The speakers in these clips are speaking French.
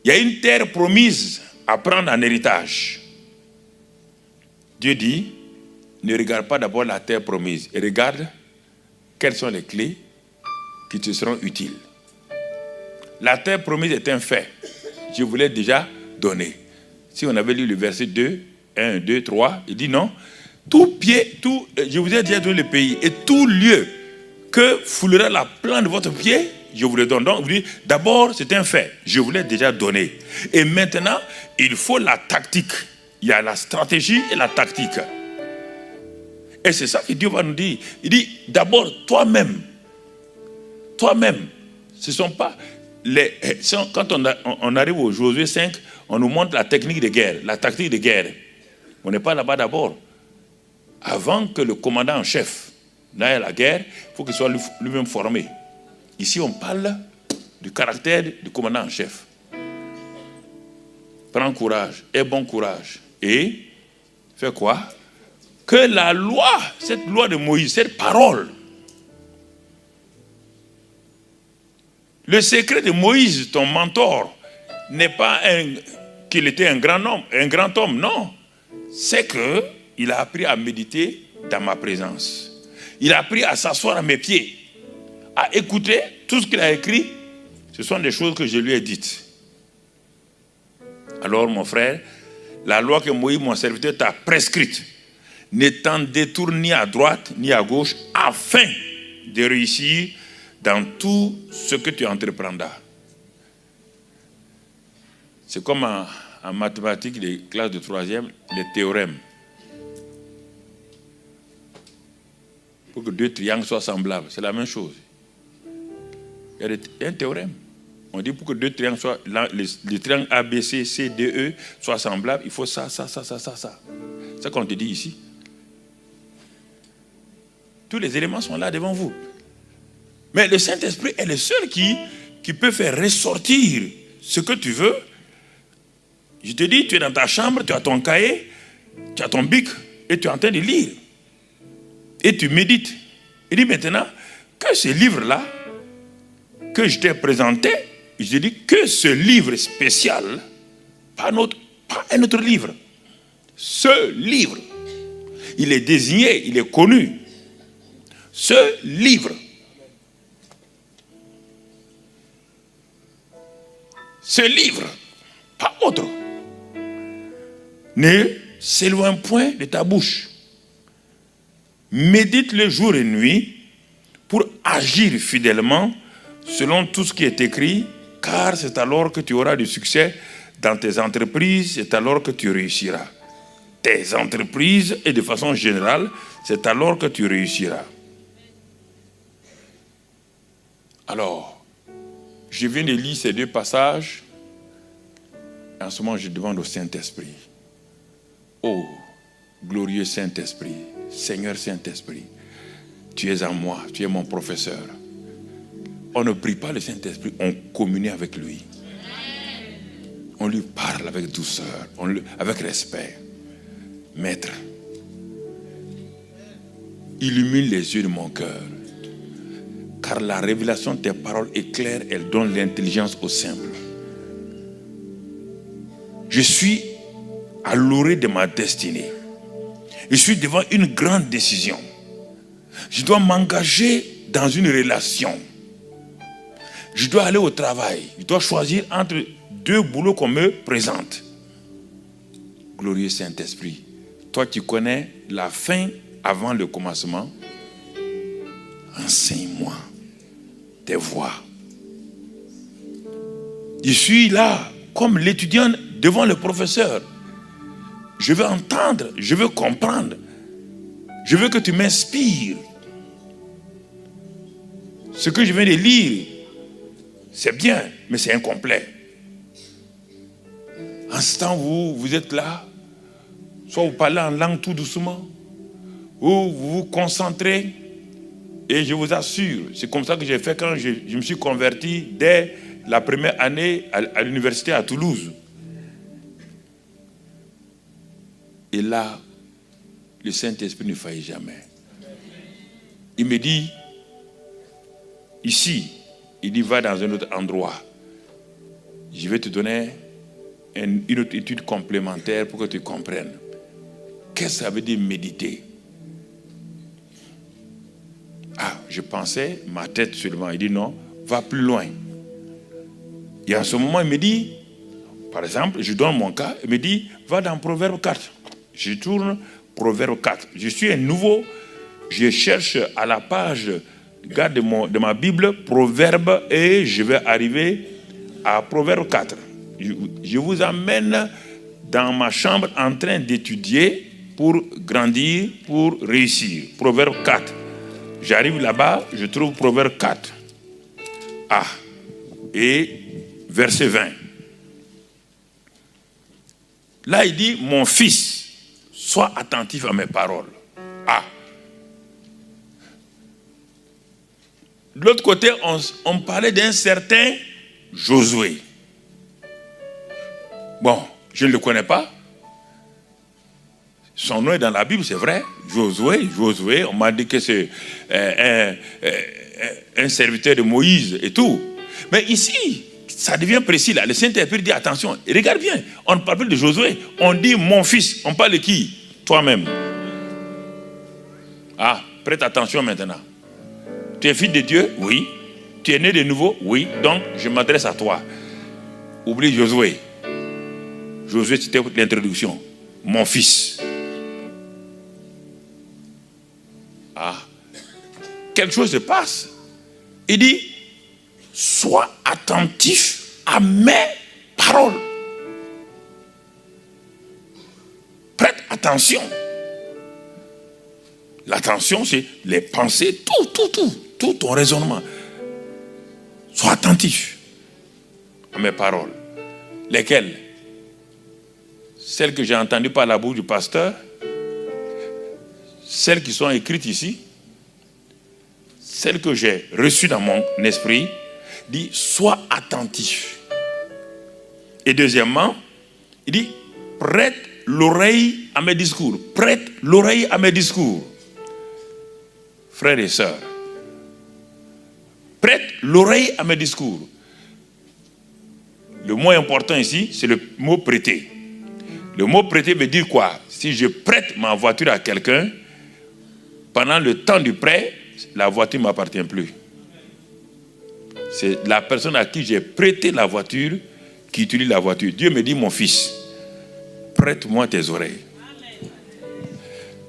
Il y a une terre promise à prendre en héritage. Dieu dit, ne regarde pas d'abord la terre promise, et regarde quelles sont les clés qui te seront utiles. La terre promise est un fait. Je vous l'ai déjà donné. Si on avait lu le verset 2, 1, 2, 3, il dit non. Je vous ai déjà donné le pays, et tout lieu que foulera la plante de votre pied, je vous le donne. Donc, vous dites, d'abord, c'est un fait. Je vous l'ai déjà donné. Et maintenant, il faut la tactique. Il y a la stratégie et la tactique. Et c'est ça que Dieu va nous dire. Il dit, d'abord, toi-même. Toi-même. Ce ne sont pas les... Quand on arrive au Josué 5, on nous montre la technique de guerre, la tactique de guerre. On n'est pas là-bas d'abord. Avant que le commandant en chef n'aille à la guerre, il faut qu'il soit lui-même formé. Ici, on parle du caractère du commandant en chef. Prends courage, aie bon courage. Et fais quoi? Que la loi, cette loi de Moïse, cette parole, le secret de Moïse, ton mentor, n'est pas qu'il était un grand homme, non. C'est qu'il a appris à méditer dans ma présence. Il a appris à s'asseoir à mes pieds, à écouter tout ce qu'il a écrit. Ce sont des choses que je lui ai dites. Alors mon frère, la loi que Moïse, mon serviteur, t'a prescrite, ne t'en détourne ni à droite ni à gauche, afin de réussir dans tout ce que tu entreprendras. C'est comme en mathématiques, les classes de 3e, les théorèmes. Pour que deux triangles soient semblables, c'est la même chose. Il y a un théorème. On dit pour que deux triangles soient, les triangles A, B, C, C, D, E soient semblables, il faut ça. C'est ça qu'on te dit ici. Tous les éléments sont là devant vous. Mais le Saint-Esprit est le seul qui peut faire ressortir ce que tu veux. Je te dis, tu es dans ta chambre, tu as ton cahier, tu as ton bic, et tu es en train de lire. Et tu médites. Il dit maintenant, que ce livre-là, que je t'ai présenté, je dis que ce livre spécial, pas un autre livre, ce livre, il est désigné, il est connu. Ce livre, pas autre, ne s'éloigne point de ta bouche. Médite le jour et nuit pour agir fidèlement selon tout ce qui est écrit, car c'est alors que tu auras du succès dans tes entreprises, c'est alors que tu réussiras. Tes entreprises et de façon générale, c'est alors que tu réussiras. Alors, je viens de lire ces deux passages. En ce moment, je demande au Saint-Esprit. Oh, glorieux Saint-Esprit, Seigneur Saint-Esprit, tu es en moi, tu es mon professeur. On ne prie pas le Saint-Esprit, on communie avec lui. On lui parle avec douceur, avec respect. Maître, illumine les yeux de mon cœur, car la révélation de tes paroles est claire, elle donne l'intelligence au simple. Je suis à l'orée de ma destinée. Je suis devant une grande décision. Je dois m'engager dans une relation. Je dois aller au travail. Je dois choisir entre deux boulots qu'on me présente. Glorieux Saint-Esprit, toi qui connais la fin avant le commencement, enseigne-moi tes voies. Je suis là comme l'étudiant devant le professeur. Je veux entendre, je veux comprendre. Je veux que tu m'inspires. Ce que je viens de lire, c'est bien, mais c'est incomplet. En ce temps, vous êtes là, soit vous parlez en langue tout doucement, ou vous vous concentrez, et je vous assure, c'est comme ça que j'ai fait quand je me suis converti dès la première année à l'université à Toulouse. Et là, le Saint-Esprit ne faillit jamais. Il me dit, ici, il dit, va dans un autre endroit. Je vais te donner une autre étude complémentaire pour que tu comprennes. Qu'est-ce que ça veut dire méditer? Ah, je pensais, ma tête seulement. Il dit non, va plus loin. Et en ce moment, il me dit, par exemple, je donne mon cas, il me dit, va dans Proverbe 4. Je tourne Proverbe 4. Je suis un nouveau, je cherche à la page de ma Bible, Proverbe, et je vais arriver à Proverbe 4. Je vous amène dans ma chambre en train d'étudier pour grandir, pour réussir. Proverbe 4. J'arrive là-bas, je trouve Proverbe 4. Ah, et verset 20. Là, il dit, mon fils, sois attentif à mes paroles. Ah. De l'autre côté, on parlait d'un certain Josué. Bon, je ne le connais pas. Son nom est dans la Bible, c'est vrai. Josué, on m'a dit que c'est un serviteur de Moïse et tout. Mais ici, ça devient précis là. Le Saint-Esprit dit attention, regarde bien, on ne parle plus de Josué, on dit mon fils. On parle de qui? Toi-même. Ah, prête attention maintenant. Tu es fils de Dieu? Oui. Tu es né de nouveau? Oui. Donc, je m'adresse à toi. Oublie Josué. Josué, c'était l'introduction. Mon fils. Ah. Quelque chose se passe. Il dit, sois attentif à mes paroles. Prête attention. L'attention, c'est les pensées, tout ton raisonnement. Sois attentif à mes paroles. Lesquelles? Celles que j'ai entendues par la bouche du pasteur, celles qui sont écrites ici, celles que j'ai reçues dans mon esprit, dit sois attentif. Et deuxièmement, il dit prête l'oreille à mes discours. Prête l'oreille à mes discours. Frères et sœurs, prête l'oreille à mes discours. Le mot important ici, c'est le mot prêter. Le mot prêter veut dire quoi? Si je prête ma voiture à quelqu'un, pendant le temps du prêt, la voiture ne m'appartient plus. C'est la personne à qui j'ai prêté la voiture qui utilise la voiture. Dieu me dit, mon fils, prête-moi tes oreilles. Amen.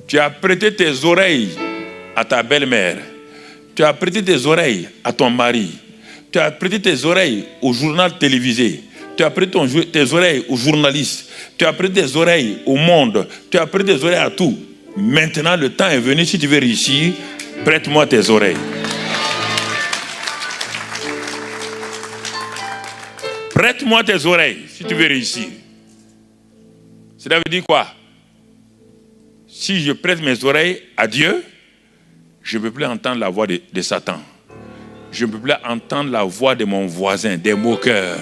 Tu as prêté tes oreilles à ta belle-mère. Tu as prêté tes oreilles à ton mari. Tu as prêté tes oreilles au journal télévisé. Tu as prêté tes oreilles aux journalistes. Tu as prêté tes oreilles au monde. Tu as prêté tes oreilles à tout. Maintenant, le temps est venu. Si tu veux réussir, prête-moi tes oreilles. Prête-moi tes oreilles si tu veux réussir. Cela veut dire quoi? Si je prête mes oreilles à Dieu, je ne peux plus entendre la voix de Satan. Je ne peux plus entendre la voix de mon voisin, des moqueurs.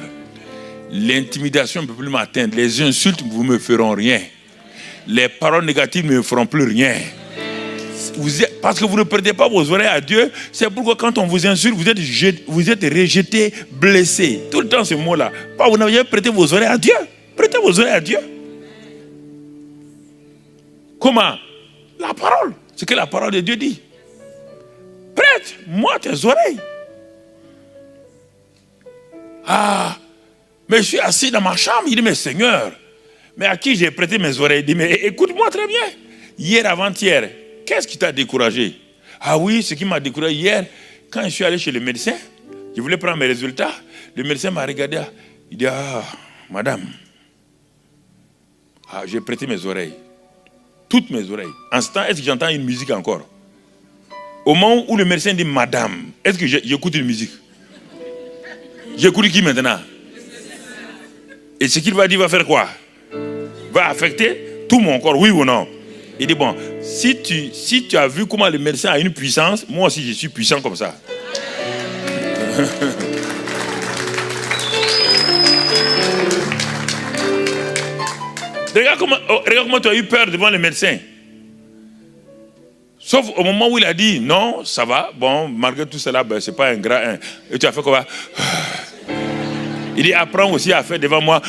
L'intimidation ne peut plus m'atteindre. Les insultes, vous ne me feront rien. Les paroles négatives ne me feront plus rien. Parce que vous ne prêtez pas vos oreilles à Dieu, c'est pourquoi quand on vous insulte, vous êtes rejeté, blessé. Tout le temps ce mot-là. Vous n'avez jamais prêté vos oreilles à Dieu. Prêtez vos oreilles à Dieu. Comment? La parole. Ce que la parole de Dieu dit. Prête-moi tes oreilles. Ah, mais je suis assis dans ma chambre. Il dit, mais Seigneur, mais à qui j'ai prêté mes oreilles? Il dit, mais écoute-moi très bien. Hier, avant-hier, qu'est-ce qui t'a découragé? Ah oui, ce qui m'a découragé hier, quand je suis allé chez le médecin, je voulais prendre mes résultats. Le médecin m'a regardé. Il dit, ah, madame, j'ai prêté mes oreilles. Toutes mes oreilles. En ce temps, est-ce que j'entends une musique encore? Au moment où le médecin dit madame, est-ce que j'écoute une musique? J'écoute qui maintenant? Et ce qu'il va dire va faire quoi? Va affecter tout mon corps, oui ou non? Il dit bon, si tu as vu comment le médecin a une puissance, moi aussi je suis puissant comme ça. Regarde comment tu as eu peur devant le médecin. Sauf au moment où il a dit non, ça va, bon, malgré tout cela, ben, c'est pas un grand 1. Et tu as fait quoi? Il dit, apprends aussi à faire devant moi.